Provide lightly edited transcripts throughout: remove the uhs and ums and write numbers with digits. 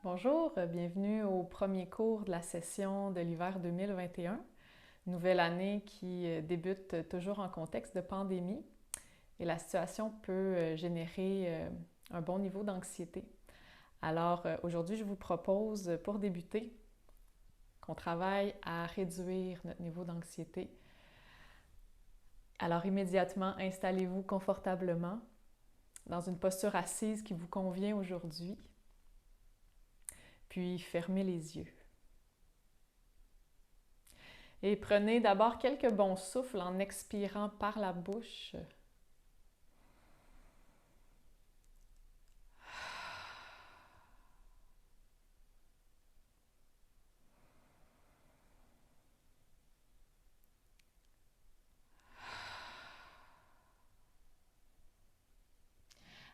Bonjour, bienvenue au premier cours de la session de l'hiver 2021. Nouvelle année qui débute toujours en contexte de pandémie et la situation peut générer un bon niveau d'anxiété. Alors aujourd'hui, je vous propose pour débuter qu'on travaille à réduire notre niveau d'anxiété. Alors immédiatement, installez-vous confortablement dans une posture assise qui vous convient aujourd'hui, puis fermez les yeux. Et prenez d'abord quelques bons souffles en expirant par la bouche.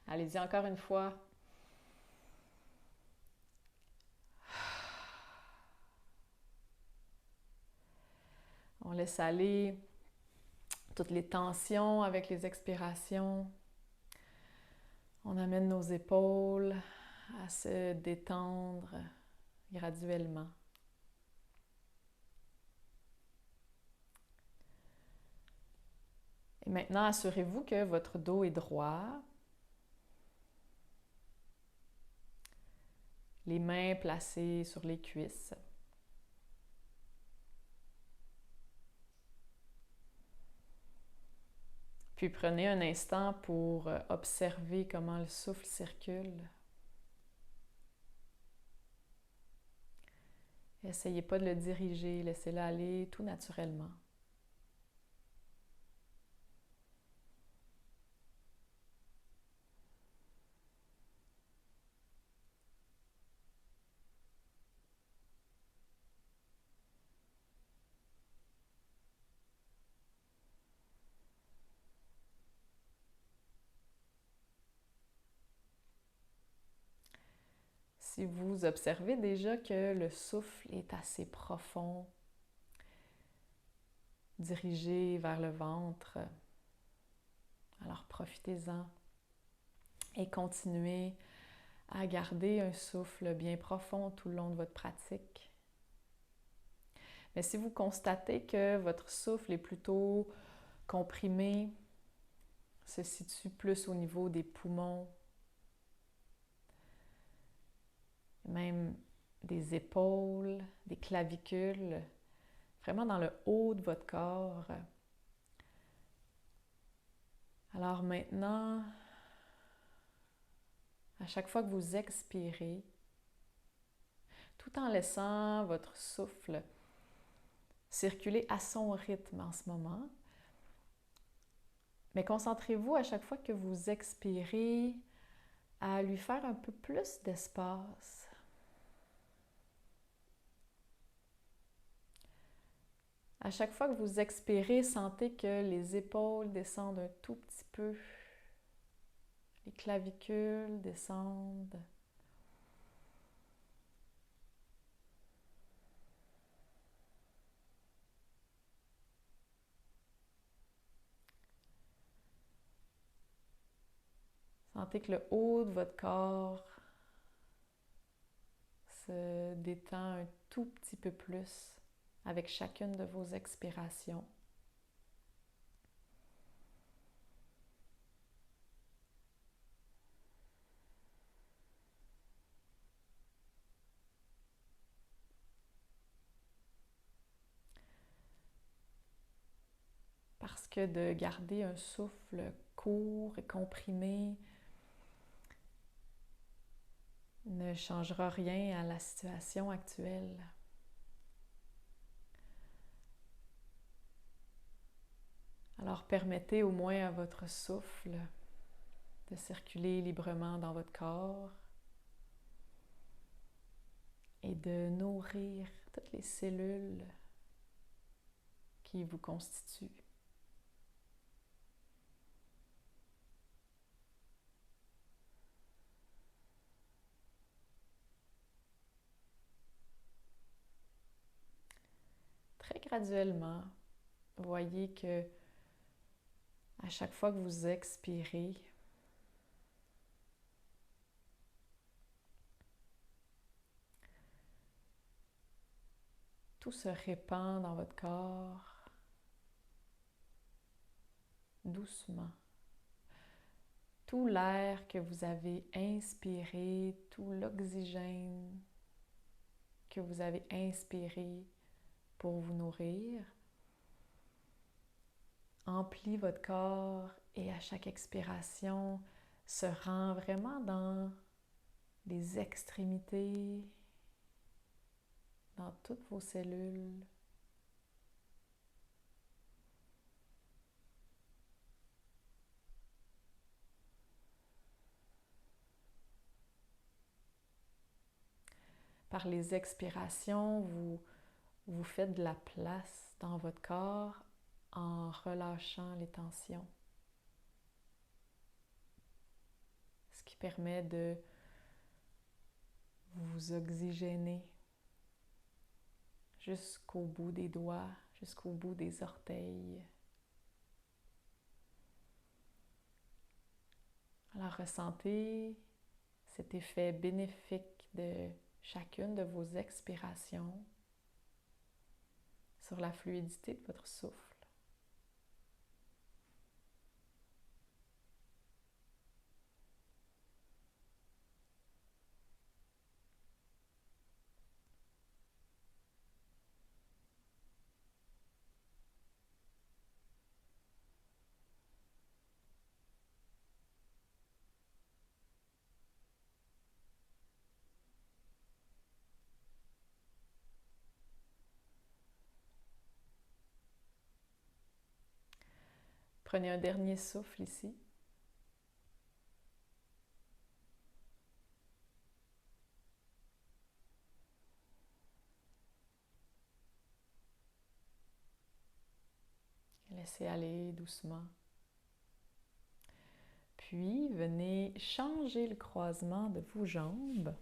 Allez-y encore une fois. On laisse aller toutes les tensions avec les expirations. On amène nos épaules à se détendre graduellement. Et maintenant, assurez-vous que votre dos est droit. Les mains placées sur les cuisses. Puis prenez un instant pour observer comment le souffle circule. Essayez pas de le diriger, laissez-le aller tout naturellement. Si vous observez déjà que le souffle est assez profond, dirigé vers le ventre, alors profitez-en et continuez à garder un souffle bien profond tout le long de votre pratique. Mais si vous constatez que votre souffle est plutôt comprimé, se situe plus au niveau des poumons, même des épaules, des clavicules, vraiment dans le haut de votre corps. Alors maintenant, à chaque fois que vous expirez, tout en laissant votre souffle circuler à son rythme en ce moment, mais concentrez-vous à chaque fois que vous expirez à lui faire un peu plus d'espace. À chaque fois que vous expirez, sentez que les épaules descendent un tout petit peu. Les clavicules descendent. Sentez que le haut de votre corps se détend un tout petit peu plus avec chacune de vos expirations. Parce que de garder un souffle court et comprimé ne changera rien à la situation actuelle. Alors permettez au moins à votre souffle de circuler librement dans votre corps et de nourrir toutes les cellules qui vous constituent. Très graduellement, voyez que à chaque fois que vous expirez, tout se répand dans votre corps doucement. Tout l'air que vous avez inspiré, tout l'oxygène que vous avez inspiré pour vous nourrir, emplit votre corps et à chaque expiration se rend vraiment dans les extrémités, dans toutes vos cellules. Par les expirations, vous faites de la place dans votre corps en relâchant les tensions. Ce qui permet de vous oxygéner jusqu'au bout des doigts, jusqu'au bout des orteils. Alors ressentez cet effet bénéfique de chacune de vos expirations sur la fluidité de votre souffle. Prenez un dernier souffle ici. Laissez aller doucement. Puis, venez changer le croisement de vos jambes.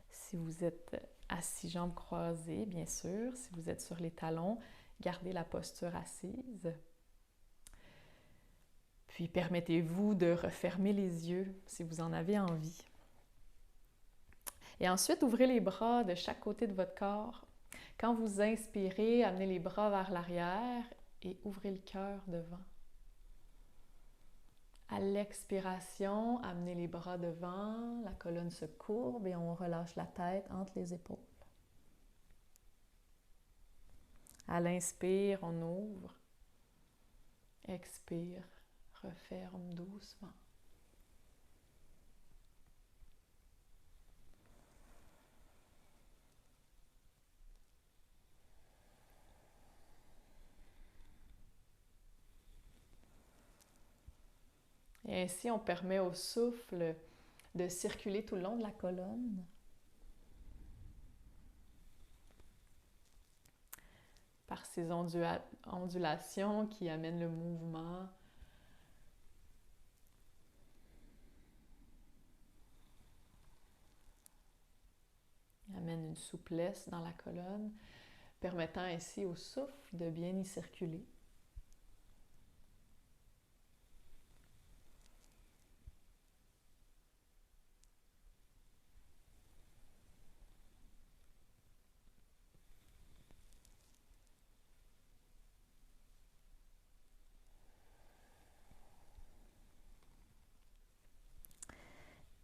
Si vous êtes assis, jambes croisées, bien sûr. Si vous êtes sur les talons, gardez la posture assise. Puis, permettez-vous de refermer les yeux si vous en avez envie. Et ensuite, ouvrez les bras de chaque côté de votre corps. Quand vous inspirez, amenez les bras vers l'arrière et ouvrez le cœur devant. À l'expiration, amenez les bras devant, la colonne se courbe et on relâche la tête entre les épaules. À l'inspire, on ouvre. Expire, referme doucement. Et ainsi, on permet au souffle de circuler tout le long de la colonne. Par ces ondulations qui amènent le mouvement. Amène une souplesse dans la colonne, permettant ainsi au souffle de bien y circuler.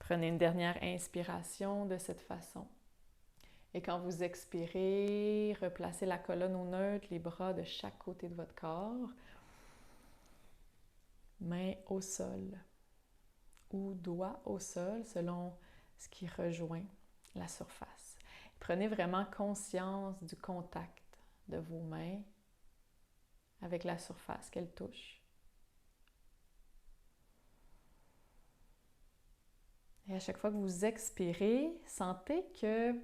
Prenez une dernière inspiration de cette façon. Et quand vous expirez, replacez la colonne au neutre, les bras de chaque côté de votre corps. Mains au sol ou doigts au sol selon ce qui rejoint la surface. Prenez vraiment conscience du contact de vos mains avec la surface qu'elles touchent. Et à chaque fois que vous expirez, sentez que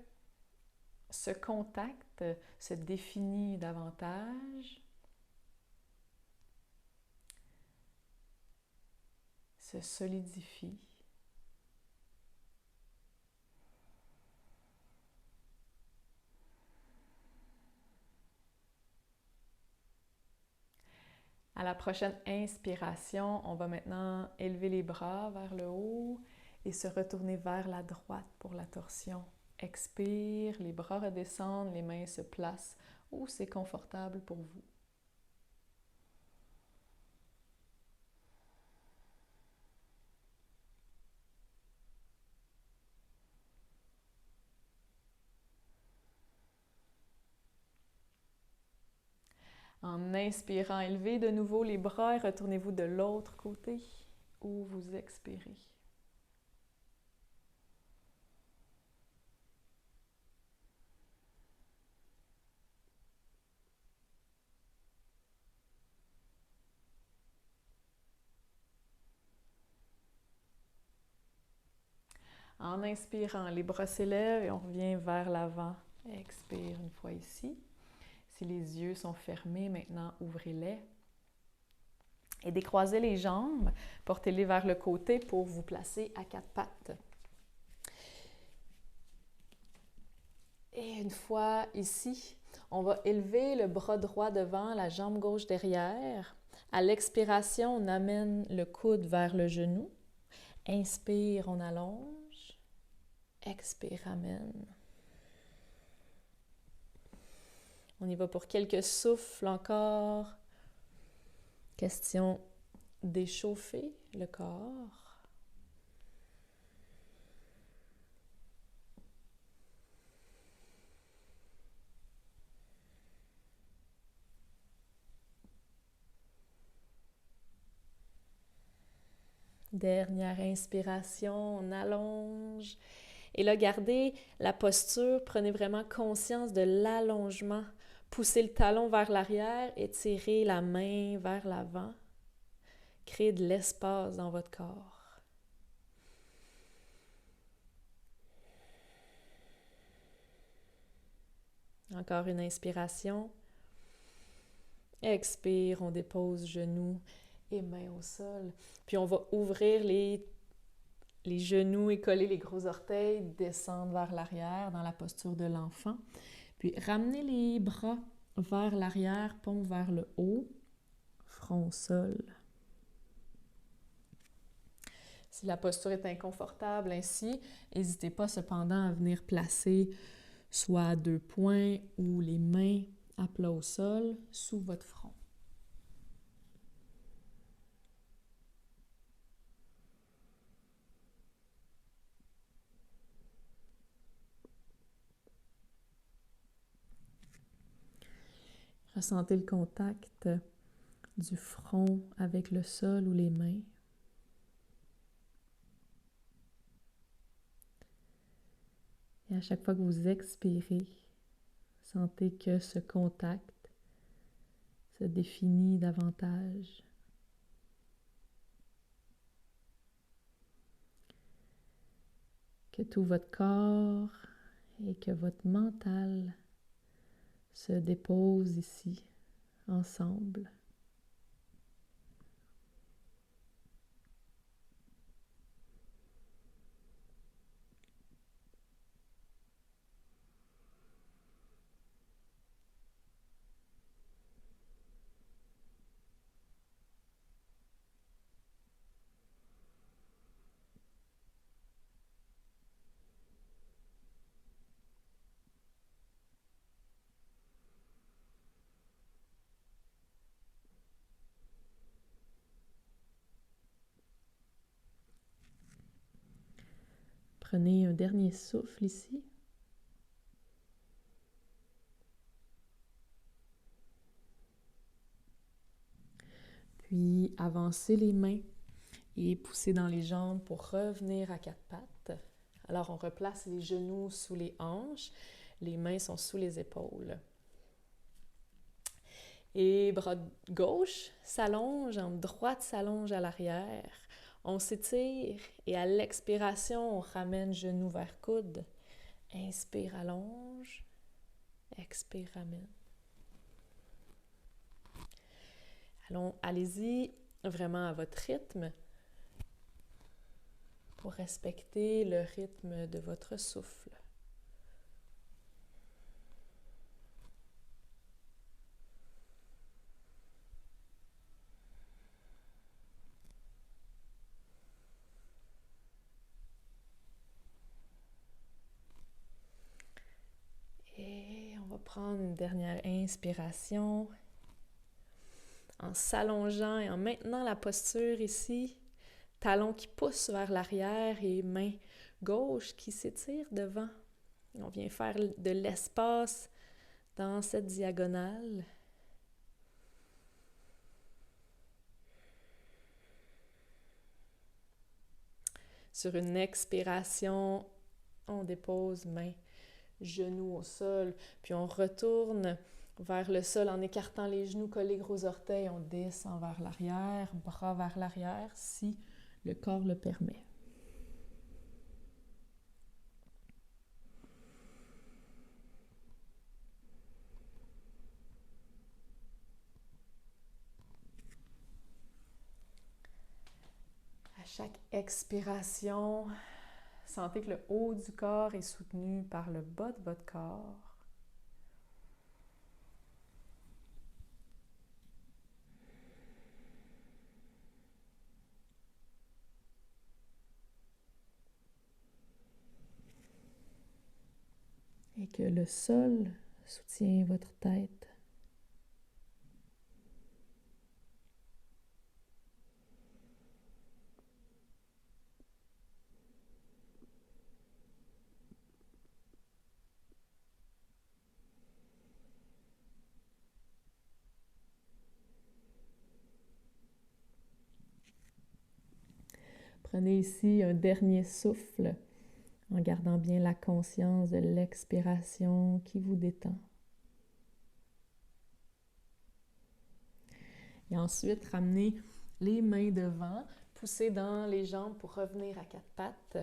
ce contact se définit davantage, se solidifie. À la prochaine inspiration, on va maintenant élever les bras vers le haut et se retourner vers la droite pour la torsion. Expire, les bras redescendent, les mains se placent où c'est confortable pour vous. En inspirant, élevez de nouveau les bras et retournez-vous de l'autre côté où vous expirez. En inspirant, les bras s'élèvent et on revient vers l'avant. Expire une fois ici. Si les yeux sont fermés, maintenant ouvrez-les. Et décroisez les jambes, portez-les vers le côté pour vous placer à quatre pattes. Et une fois ici, on va élever le bras droit devant, la jambe gauche derrière. À l'expiration, on amène le coude vers le genou. Inspire, on allonge. Expire, ramène. On y va pour quelques souffles encore. Question d'échauffer le corps. Dernière inspiration, on allonge. Et là, gardez la posture, prenez vraiment conscience de l'allongement. Poussez le talon vers l'arrière, étirez la main vers l'avant. Créez de l'espace dans votre corps. Encore une inspiration. Expire, on dépose genoux et mains au sol. Puis on va ouvrir les genoux et coller les gros orteils, descendre vers l'arrière dans la posture de l'enfant. Puis ramenez les bras vers l'arrière, paume vers le haut, front au sol. Si la posture est inconfortable ainsi, n'hésitez pas cependant à venir placer soit à 2 points ou les mains à plat au sol sous votre front. Ressentez le contact du front avec le sol ou les mains. Et à chaque fois que vous expirez, sentez que ce contact se définit davantage. Que tout votre corps et que votre mental se déposent ici, ensemble. Prenez un dernier souffle ici. Puis avancez les mains et poussez dans les jambes pour revenir à quatre pattes. Alors on replace les genoux sous les hanches, les mains sont sous les épaules. Et bras gauche s'allonge, jambe droite s'allonge à l'arrière. On s'étire et à l'expiration, on ramène genou vers coude. Inspire, allonge. Expire, ramène. Allez-y vraiment à votre rythme pour respecter le rythme de votre souffle. prendre une dernière inspiration en s'allongeant et en maintenant la posture ici. Talons qui poussent vers l'arrière et main gauche qui s'étire devant. On vient faire de l'espace dans cette diagonale. Sur une expiration, on dépose main, genoux au sol, puis on retourne vers le sol en écartant les genoux, collés gros orteils. On descend vers l'arrière, bras vers l'arrière si le corps le permet. À chaque expiration, sentez que le haut du corps est soutenu par le bas de votre corps. Et que le sol soutient votre tête. Prenez ici un dernier souffle en gardant bien la conscience de l'expiration qui vous détend. Et ensuite, ramenez les mains devant, poussez dans les jambes pour revenir à quatre pattes.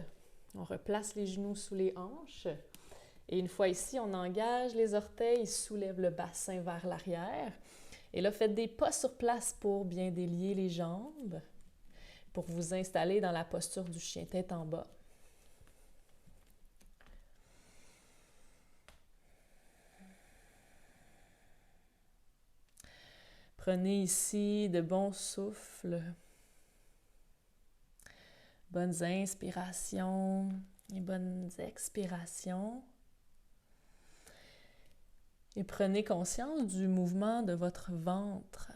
On replace les genoux sous les hanches. Et une fois ici, on engage les orteils, soulève le bassin vers l'arrière. Et là, faites des pas sur place pour bien délier les jambes, pour vous installer dans la posture du chien tête en bas. Prenez ici de bons souffles, bonnes inspirations et bonnes expirations. Et prenez conscience du mouvement de votre ventre.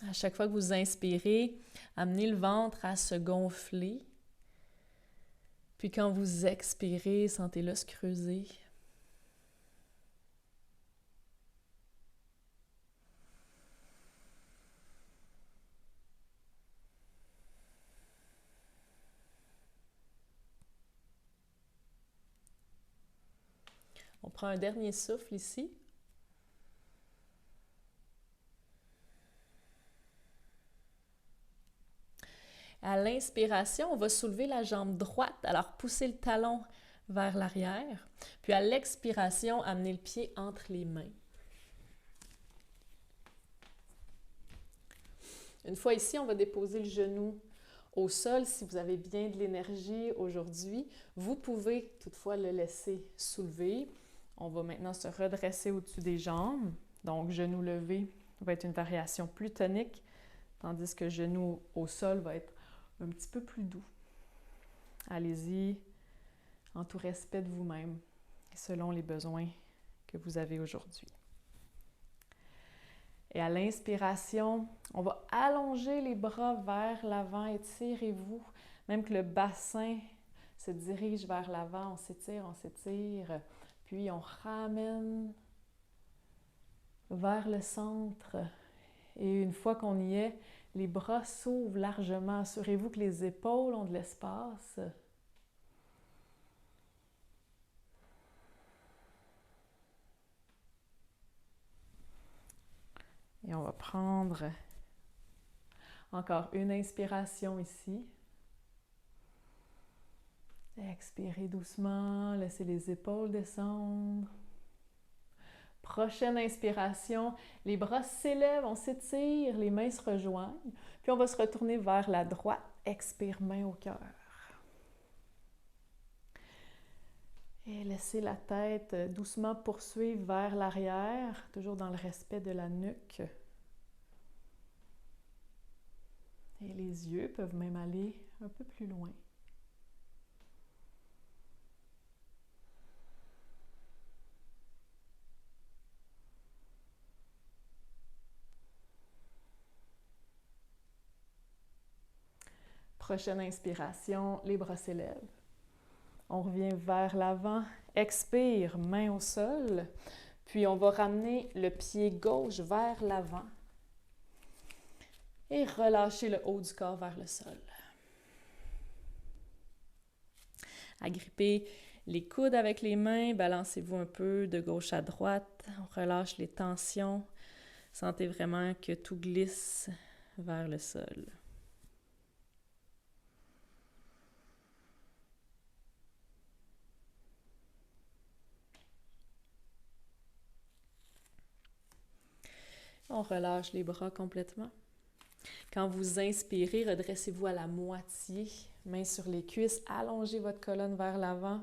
À chaque fois que vous inspirez, amenez le ventre à se gonfler. Puis quand vous expirez, sentez-le se creuser. On prend un dernier souffle ici. À l'inspiration, on va soulever la jambe droite, alors poussez le talon vers l'arrière. Puis à l'expiration, amenez le pied entre les mains. Une fois ici, on va déposer le genou au sol. Si vous avez bien de l'énergie aujourd'hui, vous pouvez toutefois le laisser soulever. On va maintenant se redresser au-dessus des jambes. Donc, genou levé va être une variation plus tonique, tandis que genou au sol va être un petit peu plus doux. Allez-y en tout respect de vous-même, selon les besoins que vous avez aujourd'hui. Et à l'inspiration, on va allonger les bras vers l'avant, étirez-vous. Même que le bassin se dirige vers l'avant, on s'étire. Puis on ramène vers le centre. Et une fois qu'on y est, les bras s'ouvrent largement. Assurez-vous que les épaules ont de l'espace. Et on va prendre encore une inspiration ici. Expirez doucement, laissez les épaules descendre. Prochaine inspiration, les bras s'élèvent, on s'étire, les mains se rejoignent. Puis on va se retourner vers la droite. Expire, main au cœur. Et laissez la tête doucement poursuivre vers l'arrière, toujours dans le respect de la nuque. Et les yeux peuvent même aller un peu plus loin. Prochaine inspiration, les bras s'élèvent. On revient vers l'avant. Expire, main au sol. Puis on va ramener le pied gauche vers l'avant. Et relâcher le haut du corps vers le sol. Agrippez les coudes avec les mains. Balancez-vous un peu de gauche à droite. On relâche les tensions. Sentez vraiment que tout glisse vers le sol. On relâche les bras complètement. Quand vous inspirez, redressez-vous à la moitié, mains sur les cuisses, allongez votre colonne vers l'avant.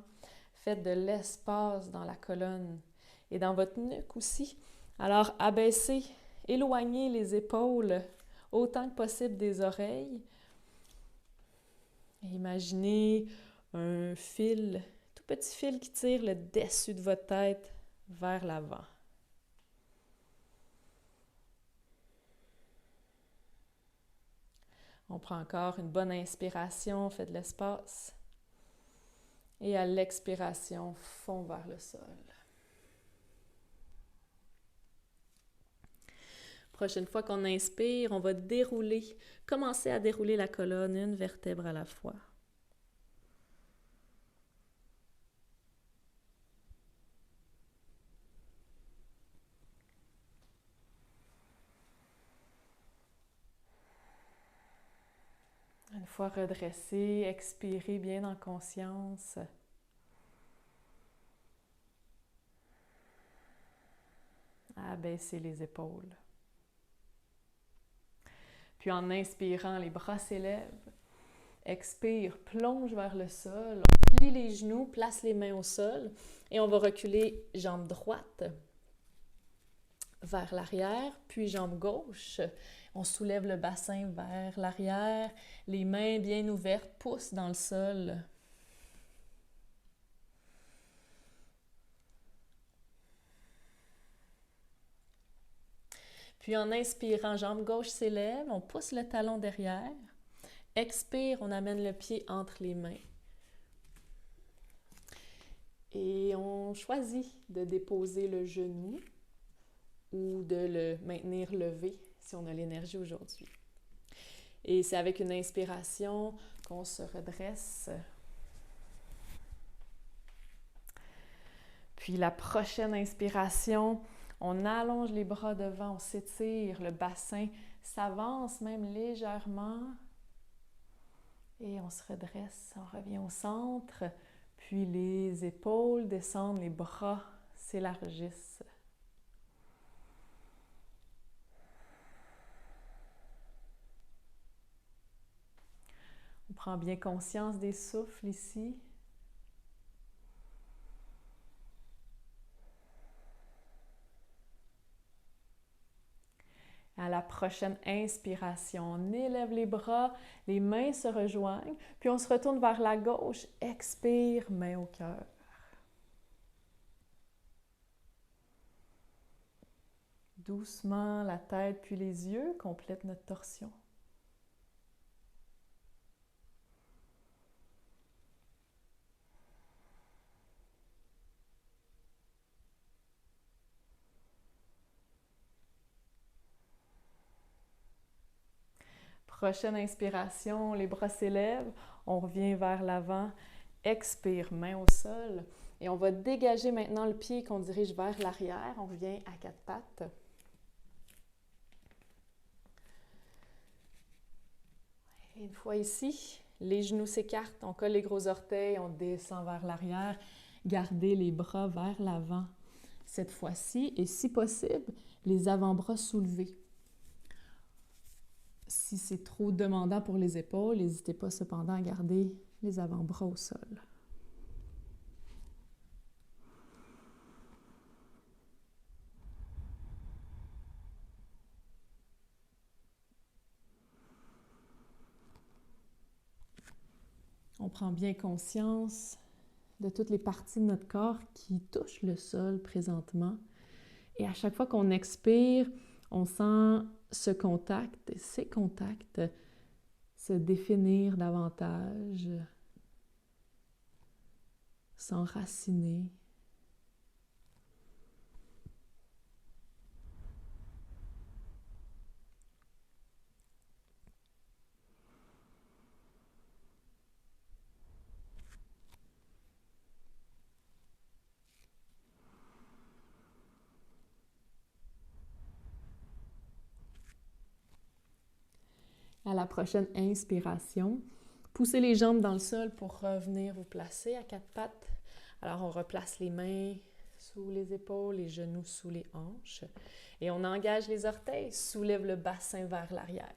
Faites de l'espace dans la colonne et dans votre nuque aussi. Alors, abaissez, éloignez les épaules autant que possible des oreilles. Et imaginez un fil, tout petit fil qui tire le dessus de votre tête vers l'avant. On prend encore une bonne inspiration, fait de l'espace. Et à l'expiration, fond vers le sol. Prochaine fois qu'on inspire, on va dérouler, commencer à dérouler la colonne, une vertèbre à la fois. Une fois redressé, expirez bien en conscience. Abaissez les épaules. Puis en inspirant, les bras s'élèvent. Expire, plonge vers le sol. On plie les genoux, place les mains au sol. Et on va reculer jambe droite vers l'arrière, puis jambe gauche. On soulève le bassin vers l'arrière, les mains bien ouvertes, pouces dans le sol. Puis en inspirant, jambe gauche s'élève, on pousse le talon derrière. Expire, on amène le pied entre les mains. Et on choisit de déposer le genou ou de le maintenir levé si on a l'énergie aujourd'hui. Et c'est avec une inspiration qu'on se redresse. Puis la prochaine inspiration, on allonge les bras devant, on s'étire, le bassin s'avance même légèrement. Et on se redresse, on revient au centre. Puis les épaules descendent, les bras s'élargissent. On prend bien conscience des souffles ici. À la prochaine inspiration, on élève les bras, les mains se rejoignent, puis on se retourne vers la gauche. Expire, main au cœur. Doucement, la tête puis les yeux complètent notre torsion. Prochaine inspiration, les bras s'élèvent, on revient vers l'avant, expire, main au sol. Et on va dégager maintenant le pied qu'on dirige vers l'arrière, on revient à quatre pattes. Et une fois ici, les genoux s'écartent, on colle les gros orteils, on descend vers l'arrière, gardez les bras vers l'avant cette fois-ci, et si possible, les avant-bras soulevés. Si c'est trop demandant pour les épaules, n'hésitez pas cependant à garder les avant-bras au sol. On prend bien conscience de toutes les parties de notre corps qui touchent le sol présentement. Et à chaque fois qu'on expire, on sent ce contact, ces contacts se définir davantage, s'enraciner. À la prochaine inspiration, poussez les jambes dans le sol pour revenir vous placer à quatre pattes. Alors, on replace les mains sous les épaules, les genoux sous les hanches. Et on engage les orteils, soulève le bassin vers l'arrière.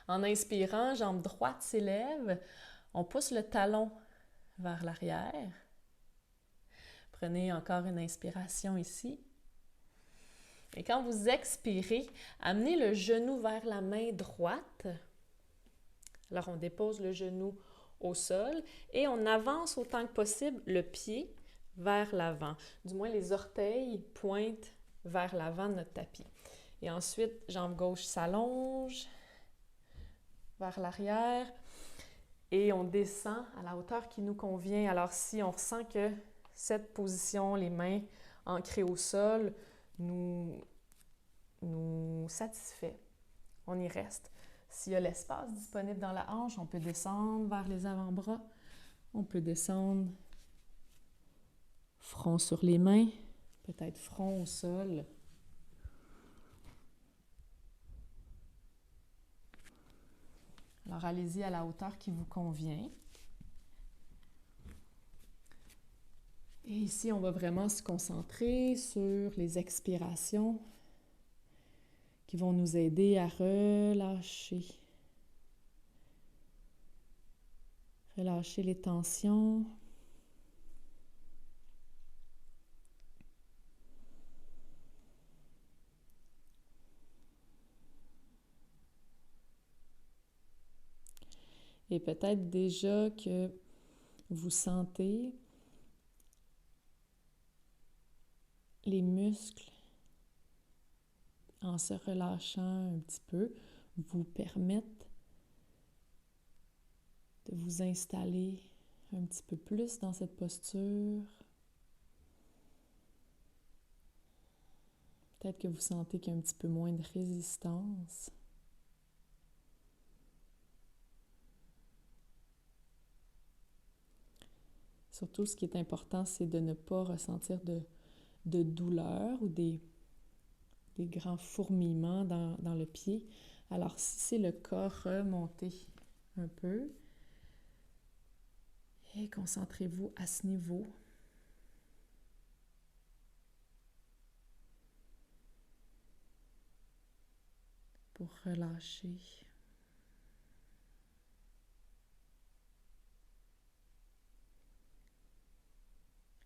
En inspirant, jambe droite s'élève. On pousse le talon vers l'arrière. Prenez encore une inspiration ici. Et quand vous expirez, amenez le genou vers la main droite. Alors, on dépose le genou au sol et on avance autant que possible le pied vers l'avant. Du moins, les orteils pointent vers l'avant de notre tapis. Et ensuite, jambe gauche s'allonge vers l'arrière et on descend à la hauteur qui nous convient. Alors, si on ressent que cette position, les mains ancrées au sol, nous satisfait, on y reste. S'il y a l'espace disponible dans la hanche, on peut descendre vers les avant-bras. On peut descendre front sur les mains, peut-être front au sol. Alors, allez-y à la hauteur qui vous convient. Et ici, on va vraiment se concentrer sur les expirations qui vont nous aider à relâcher. Relâcher les tensions. Et peut-être déjà que vous sentez les muscles, en se relâchant un petit peu, vous permettent de vous installer un petit peu plus dans cette posture. Peut-être que vous sentez qu'il y a un petit peu moins de résistance. Surtout, ce qui est important, c'est de ne pas ressentir de douleur ou des grands fourmillements dans le pied. Alors, si c'est le cas, remontez un peu et concentrez-vous à ce niveau. Pour relâcher.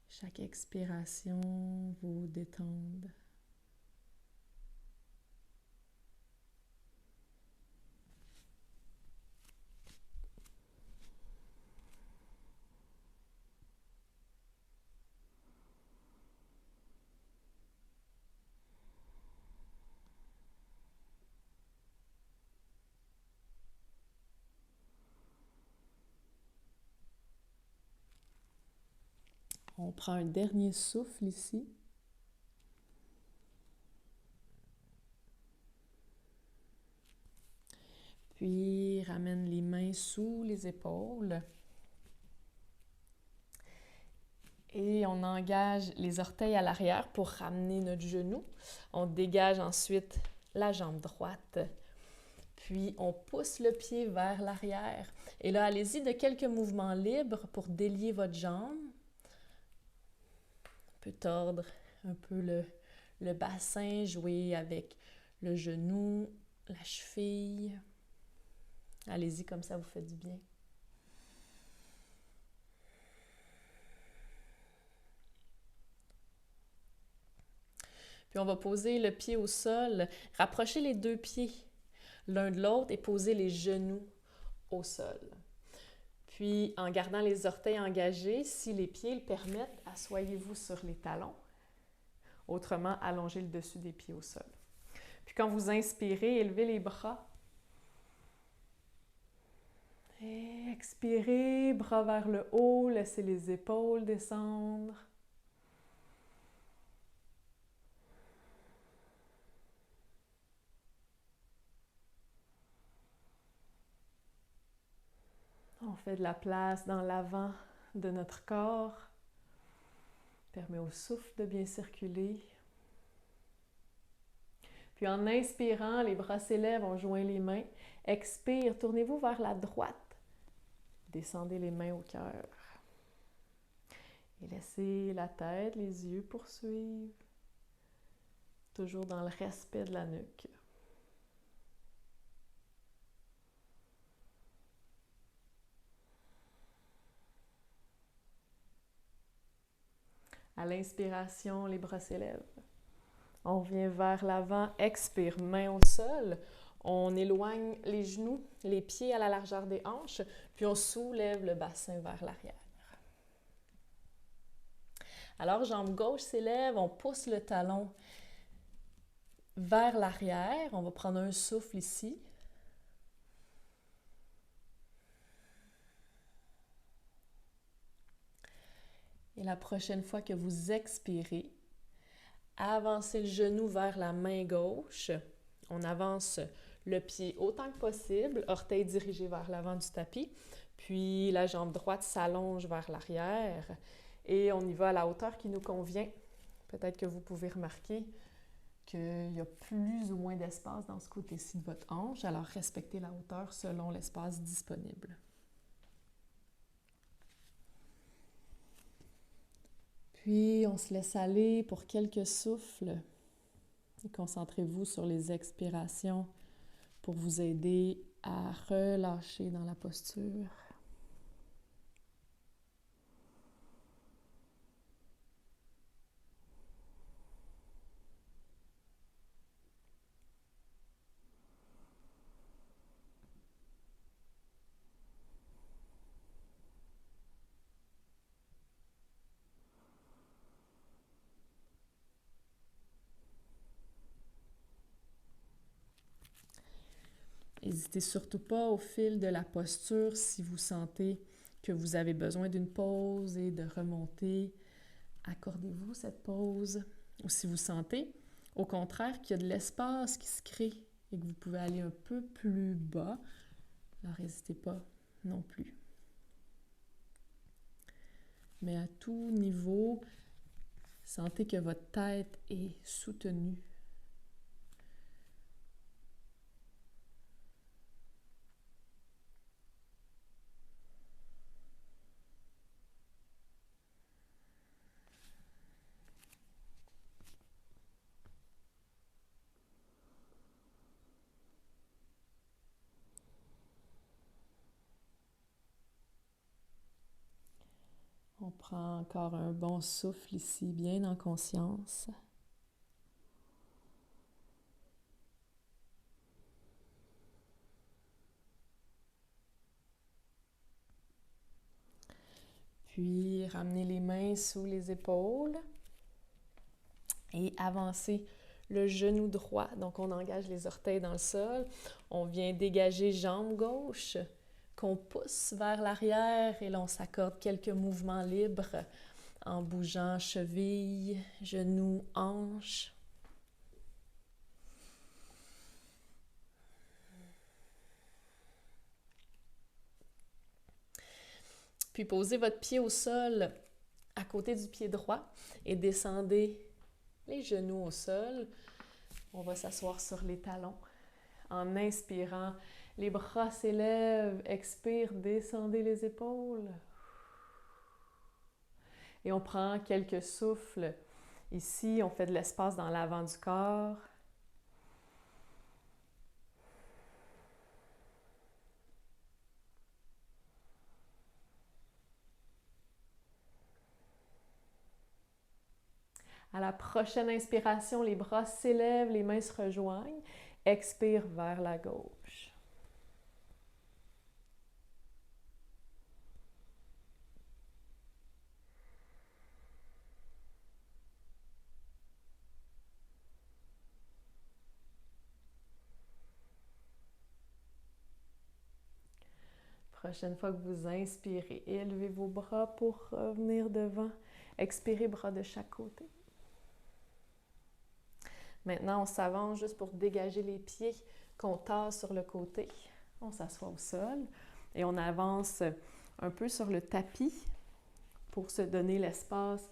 Chaque expiration vous détende. On prend un dernier souffle ici. Puis, ramène les mains sous les épaules. Et on engage les orteils à l'arrière pour ramener notre genou. On dégage ensuite la jambe droite. Puis, on pousse le pied vers l'arrière. Et là, allez-y de quelques mouvements libres pour délier votre jambe. On peut tordre un peu le bassin, jouer avec le genou, la cheville. Allez-y, comme ça vous fait du bien. Puis Puis on va poser le pied au sol, rapprocher les deux pieds l'un de l'autre et poser les genoux au sol. Puis en gardant les orteils engagés, si les pieds le permettent, asseyez-vous sur les talons. Autrement, allongez le dessus des pieds au sol. Puis quand vous inspirez, élevez les bras. Et expirez, bras vers le haut, laissez les épaules descendre. On fait de la place dans l'avant de notre corps. Permet au souffle de bien circuler. Puis en inspirant, les bras s'élèvent, on joint les mains. Expire, tournez-vous vers la droite. Descendez les mains au cœur. Et laissez la tête, les yeux poursuivre. Toujours dans le respect de la nuque. À l'inspiration, les bras s'élèvent. On revient vers l'avant, expire, main au sol. On éloigne les genoux, les pieds à la largeur des hanches, puis on soulève le bassin vers l'arrière. Alors, jambe gauche s'élève, on pousse le talon vers l'arrière. On va prendre un souffle ici. Et la prochaine fois que vous expirez, avancez le genou vers la main gauche. On avance le pied autant que possible, orteil dirigé vers l'avant du tapis. Puis la jambe droite s'allonge vers l'arrière et on y va à la hauteur qui nous convient. Peut-être que vous pouvez remarquer qu'il y a plus ou moins d'espace dans ce côté-ci de votre hanche. Alors respectez la hauteur selon l'espace disponible. Puis, on se laisse aller pour quelques souffles. Et concentrez-vous sur les expirations pour vous aider à relâcher dans la posture. N'hésitez surtout pas au fil de la posture si vous sentez que vous avez besoin d'une pause et de remonter. Accordez-vous cette pause. Ou si vous sentez, au contraire, qu'il y a de l'espace qui se crée et que vous pouvez aller un peu plus bas, alors n'hésitez pas non plus. Mais à tout niveau, sentez que votre tête est soutenue. On prend encore un bon souffle ici, bien en conscience. Puis, ramenez les mains sous les épaules et avancez le genou droit. Donc, on engage les orteils dans le sol. On vient dégager jambe gauche qu'on pousse vers l'arrière et là, on s'accorde quelques mouvements libres en bougeant cheville, genou, hanche. Puis posez votre pied au sol à côté du pied droit et descendez les genoux au sol. On va s'asseoir sur les talons. En inspirant, les bras s'élèvent. Expire, descendez les épaules. Et on prend quelques souffles. Ici, on fait de l'espace dans l'avant du corps. À la prochaine inspiration, les bras s'élèvent, les mains se rejoignent. Expire vers la gauche. Prochaine fois que vous inspirez, élevez vos bras pour revenir devant. Expirez, bras de chaque côté. Maintenant, on s'avance juste pour dégager les pieds qu'on tasse sur le côté. On s'assoit au sol et on avance un peu sur le tapis pour se donner l'espace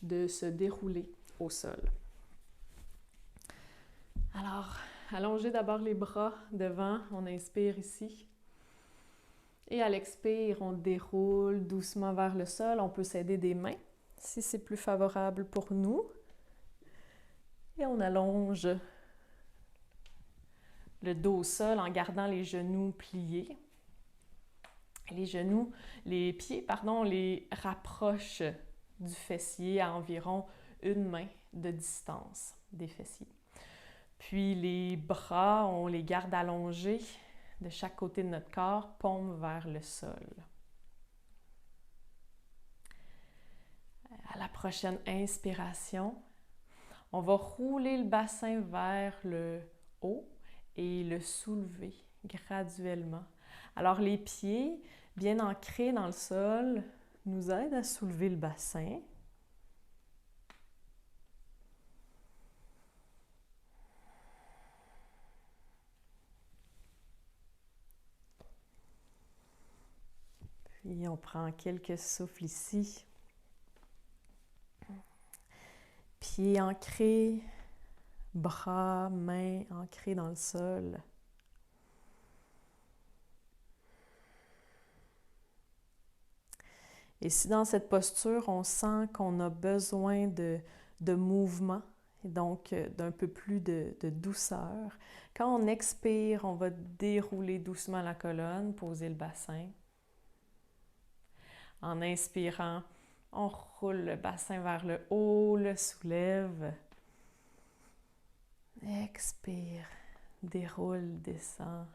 de se dérouler au sol. Alors, allongez d'abord les bras devant. On inspire ici. Et à l'expire, on déroule doucement vers le sol. On peut s'aider des mains si c'est plus favorable pour nous. Et on allonge le dos au sol en gardant les genoux pliés. Les pieds, on les rapproche du fessier à environ une main de distance des fessiers. Puis les bras, on les garde allongés de chaque côté de notre corps, paume vers le sol. À la prochaine inspiration, on va rouler le bassin vers le haut et le soulever graduellement. Alors les pieds, bien ancrés dans le sol, nous aident à soulever le bassin. Puis on prend quelques souffles ici. Pieds ancrés, bras, mains ancrés dans le sol. Et si dans cette posture, on sent qu'on a besoin de mouvement, et donc d'un peu plus de douceur, quand on expire, on va dérouler doucement la colonne, poser le bassin. En inspirant, on roule le bassin vers le haut, le soulève. Expire, déroule, descend.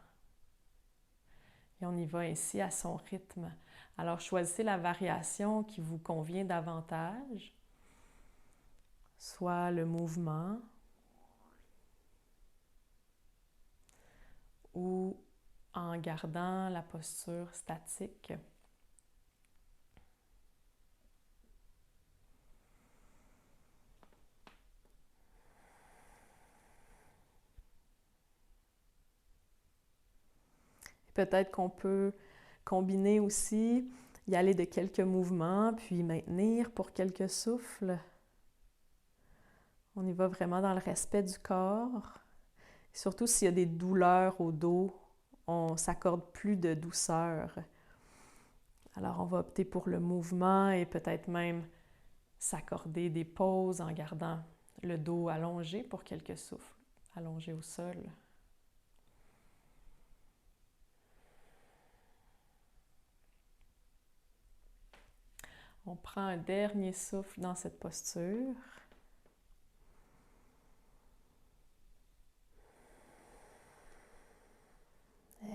Et on y va ainsi à son rythme. Alors, choisissez la variation qui vous convient davantage, soit le mouvement ou en gardant la posture statique. Peut-être qu'on peut combiner aussi, y aller de quelques mouvements, puis maintenir pour quelques souffles. On y va vraiment dans le respect du corps. Surtout s'il y a des douleurs au dos, on ne s'accorde plus de douceur. Alors on va opter pour le mouvement et peut-être même s'accorder des pauses en gardant le dos allongé pour quelques souffles, allongé au sol. On prend un dernier souffle dans cette posture.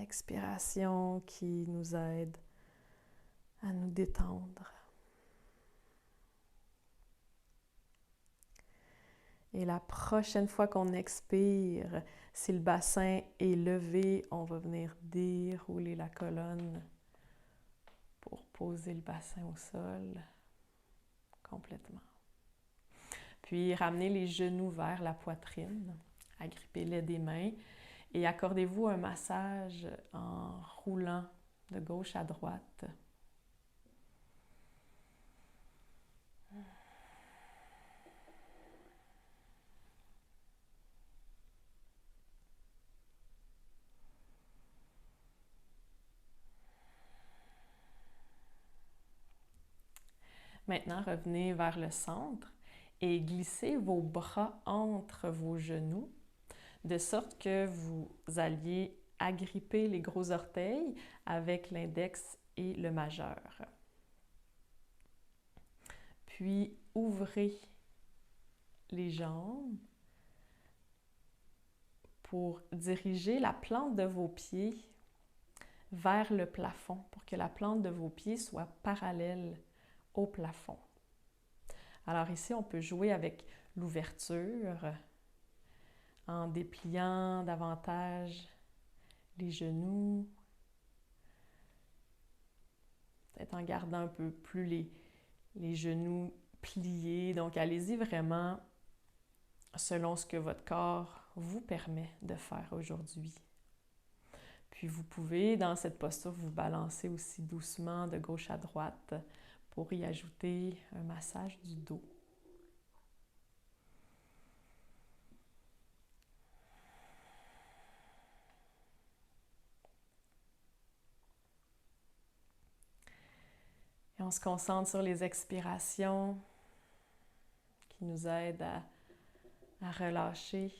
Expiration qui nous aide à nous détendre. Et la prochaine fois qu'on expire, si le bassin est levé, on va venir dérouler la colonne pour poser le bassin au sol complètement. Puis ramenez les genoux vers la poitrine, agrippez-les des mains et accordez-vous un massage en roulant de gauche à droite. Maintenant, revenez vers le centre et glissez vos bras entre vos genoux, de sorte que vous alliez agripper les gros orteils avec l'index et le majeur. Puis, ouvrez les jambes pour diriger la plante de vos pieds vers le plafond, pour que la plante de vos pieds soit parallèle au plafond. Alors ici, on peut jouer avec l'ouverture en dépliant davantage les genoux, peut-être en gardant un peu plus les genoux pliés. Donc, allez-y vraiment selon ce que votre corps vous permet de faire aujourd'hui. Puis, vous pouvez, dans cette posture, vous balancer aussi doucement de gauche à droite pour y ajouter un massage du dos. Et on se concentre sur les expirations qui nous aident à relâcher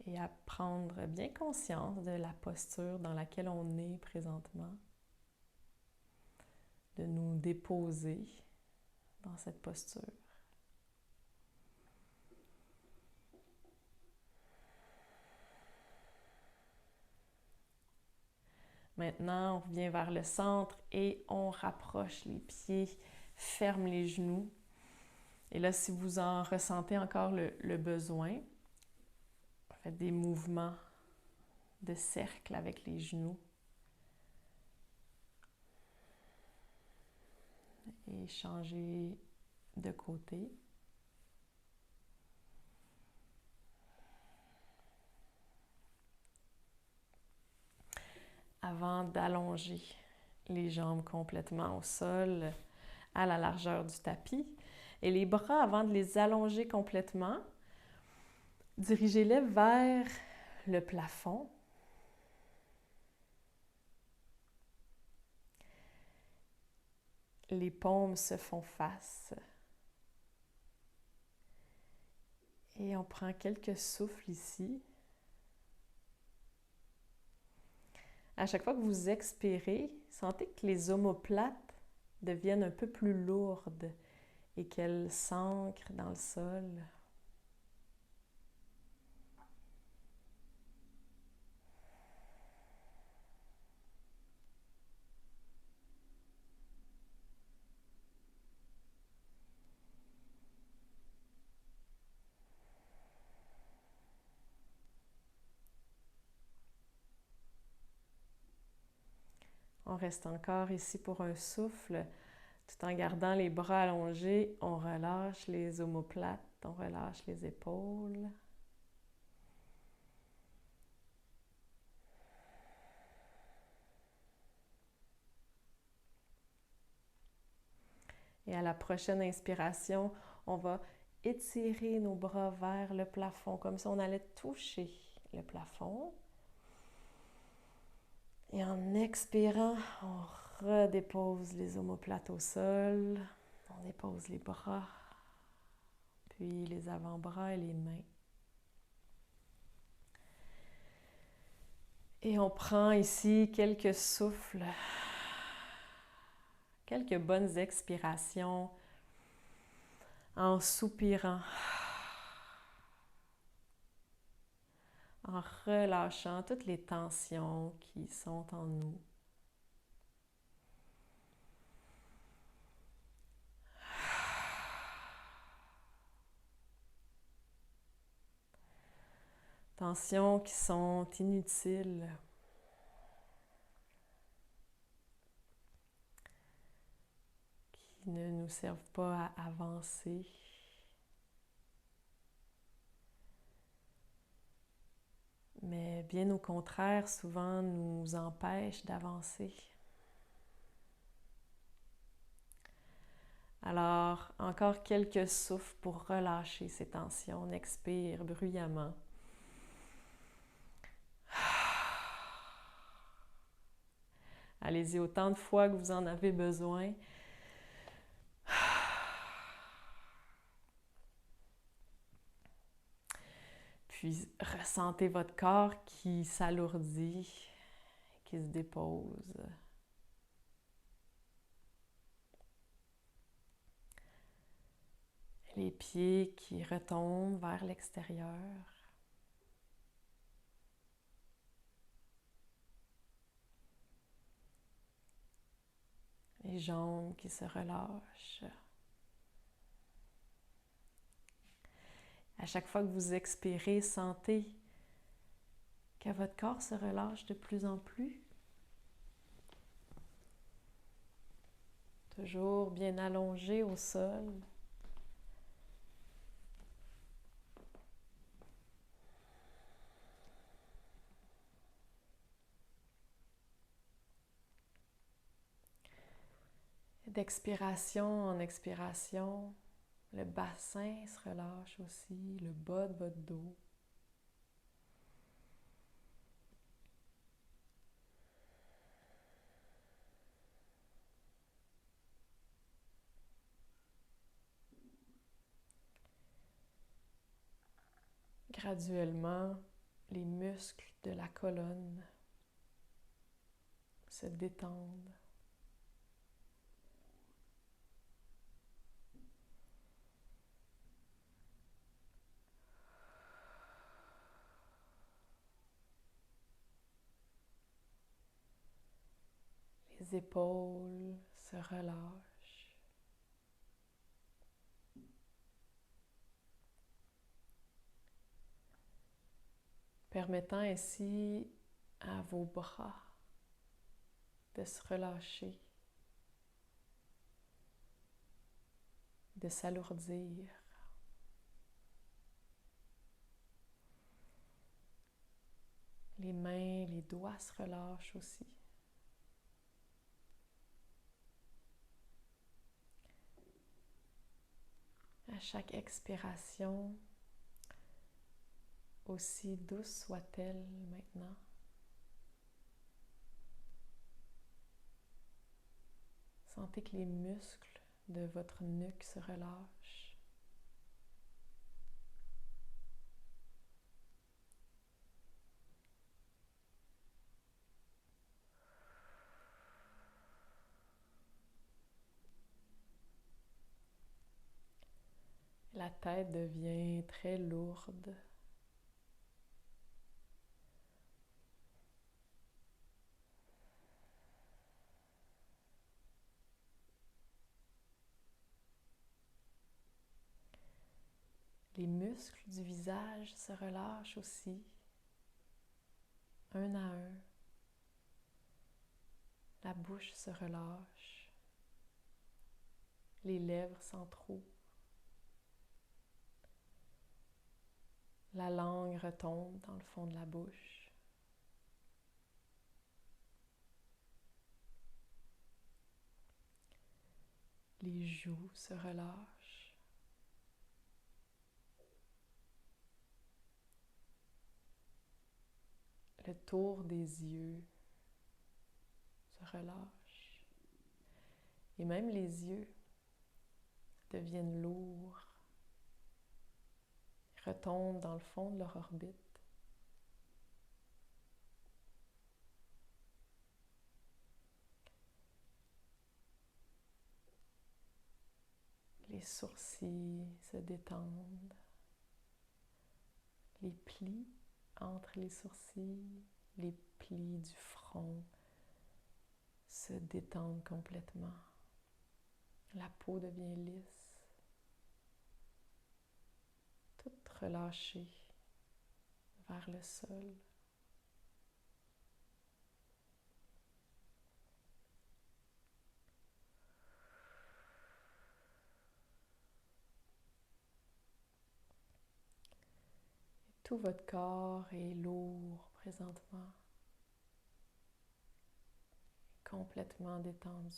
et à prendre bien conscience de la posture dans laquelle on est présentement, de nous déposer dans cette posture. Maintenant, on revient vers le centre et on rapproche les pieds, ferme les genoux. Et là, si vous en ressentez encore le besoin, faites des mouvements de cercle avec les genoux. Et changez de côté. Avant d'allonger les jambes complètement au sol, à la largeur du tapis. Et les bras, avant de les allonger complètement, dirigez-les vers le plafond. Les paumes se font face. Et on prend quelques souffles ici. À chaque fois que vous expirez, sentez que les omoplates deviennent un peu plus lourdes et qu'elles s'ancrent dans le sol. On reste encore ici pour un souffle. Tout en gardant les bras allongés, on relâche les omoplates, on relâche les épaules. Et à la prochaine inspiration, on va étirer nos bras vers le plafond, comme si on allait toucher le plafond. Et en expirant, on redépose les omoplates au sol. On dépose les bras, puis les avant-bras et les mains. Et on prend ici quelques souffles, quelques bonnes expirations en soupirant, en relâchant toutes les tensions qui sont en nous. Tensions qui sont inutiles. Qui ne nous servent pas à avancer. Mais bien au contraire, souvent nous empêchent d'avancer. Alors, encore quelques souffles pour relâcher ces tensions. On expire bruyamment. Allez-y autant de fois que vous en avez besoin. Puis ressentez votre corps qui s'alourdit, qui se dépose. Les pieds qui retombent vers l'extérieur. Les jambes qui se relâchent. À chaque fois que vous expirez, sentez que votre corps se relâche de plus en plus. Toujours bien allongé au sol. D'expiration en expiration, le bassin se relâche aussi, le bas de votre dos. Graduellement, les muscles de la colonne se détendent. Les épaules se relâchent. Permettant ainsi à vos bras de se relâcher, de s'alourdir. Les mains, les doigts se relâchent aussi. À chaque expiration, aussi douce soit-elle maintenant, sentez que les muscles de votre nuque se relâchent. La tête devient très lourde. Les muscles du visage se relâchent aussi, un à un. La bouche se relâche. Les lèvres s'entrouvent. La langue retombe dans le fond de la bouche. Les joues se relâchent. Le tour des yeux se relâche. Et même les yeux deviennent lourds. Ils retombent dans le fond de leur orbite. Les sourcils se détendent. Les plis entre les sourcils, les plis du front se détendent complètement. La peau devient lisse, toute relâchée vers le sol. Tout votre corps est lourd présentement, complètement détendu.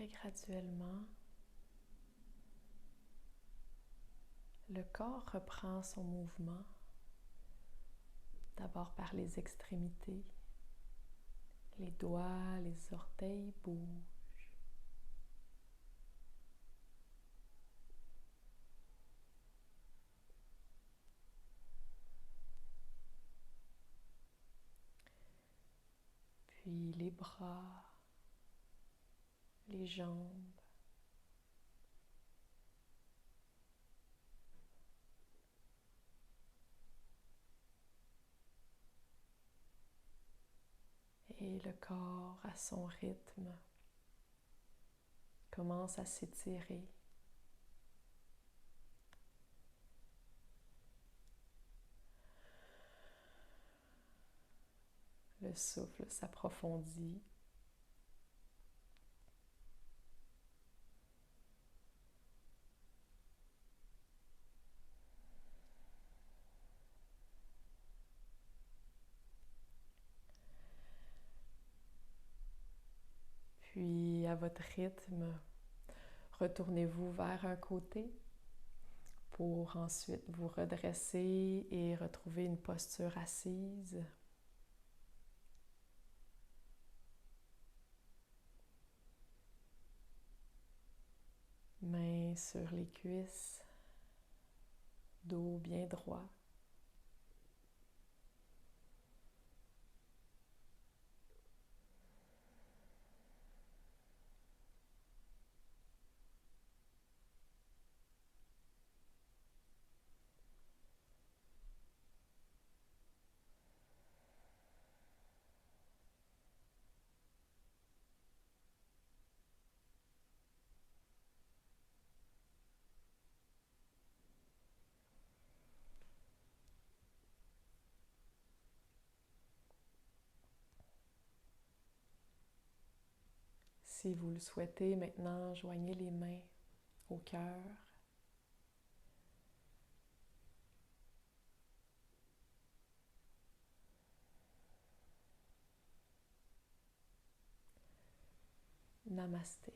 Et graduellement, le corps reprend son mouvement, d'abord par les extrémités. Les doigts, les orteils bougent. Puis les bras, les jambes. Et le corps, à son rythme, commence à s'étirer. Le souffle s'approfondit. Puis, à votre rythme, retournez-vous vers un côté pour ensuite vous redresser et retrouver une posture assise. Mains sur les cuisses, dos bien droit. Si vous le souhaitez, maintenant, joignez les mains au cœur. Namasté.